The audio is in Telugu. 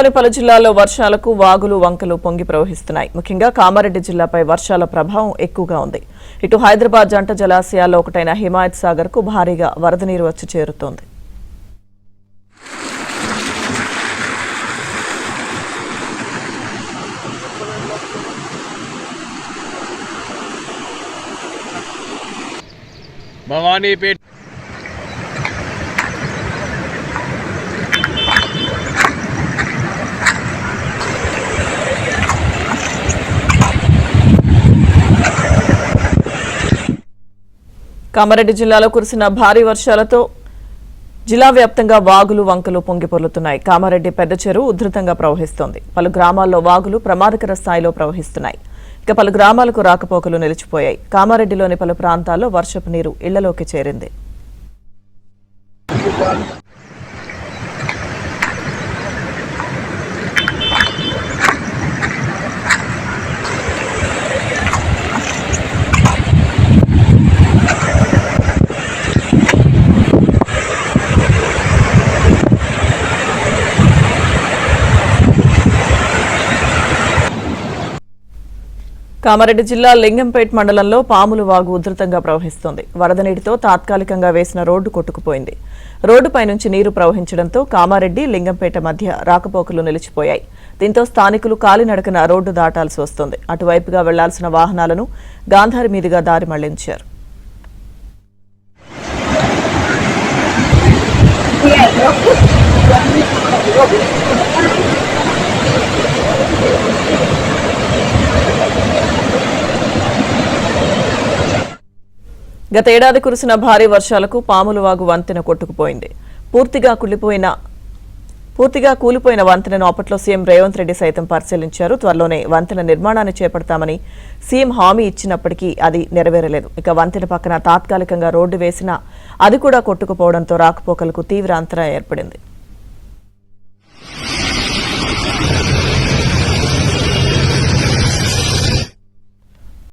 రాష్ట్రంలోని పలు జిల్లాల్లో వర్షాలకు వాగులు వంకలు పొంగి ప్రవహిస్తున్నాయి. ముఖ్యంగా కామారెడ్డి జిల్లాపై వర్షాల ప్రభావం ఎక్కువగా ఉంది. ఇటు హైదరాబాద్ జంట జలాశయాల్లో ఒకటైన హిమాయత్ సాగర్ కు భారీగా వరద నీరు వచ్చి చేరుతోంది. భవానీపేట కామారెడ్డి జిల్లాలో కురిసిన భారీ వర్షాలతో జిల్లా వ్యాప్తంగా వాగులు వంకలు పొంగిపొర్లుతున్నాయి. కామారెడ్డి పెద్ద చెరువు ఉధృతంగా ప్రవహిస్తోంది. పలు గ్రామాల్లో వాగులు ప్రమాదకర స్థాయిలో ప్రవహిస్తున్నాయి. ఇక పలు గ్రామాలకు రాకపోకలు నిలిచిపోయాయి. కామారెడ్డిలోని పలు ప్రాంతాల్లో వర్షపు నీరు ఇళ్లలోకి చేరింది. కామారెడ్డి జిల్లా లింగంపేట్ మండలంలో పాములు వాగు ఉధృతంగా ప్రవహిస్తోంది. వరద నీటితో తాత్కాలికంగా వేసిన రోడ్డు కొట్టుకుపోయింది. రోడ్డుపై నుంచి నీరు ప్రవహించడంతో కామారెడ్డి లింగంపేట మధ్య రాకపోకలు నిలిచిపోయాయి. దీంతో స్థానికులు కాలినడకన రోడ్డు దాటాల్సి వస్తోంది. అటువైపుగా వెళ్లాల్సిన వాహనాలను గాంధారి మీదుగా దారి మళ్లించారు. గత ఏడాది కురిసిన భారీ వర్షాలకు పాములు వాగు వంతెన కొట్టుకుపోయింది. పూర్తిగా కూలిపోయిన వంతెనను అప్పట్లో సీఎం రేవంత్ రెడ్డి సైతం పరిశీలించారు. త్వరలోనే వంతెన నిర్మాణాన్ని చేపడతామని సీఎం హామీ ఇచ్చినప్పటికీ అది నెరవేరలేదు. ఇక వంతెన పక్కన తాత్కాలికంగా రోడ్డు వేసినా అది కూడా కొట్టుకుపోవడంతో రాకపోకలకు తీవ్ర అంతరాయం ఏర్పడింది.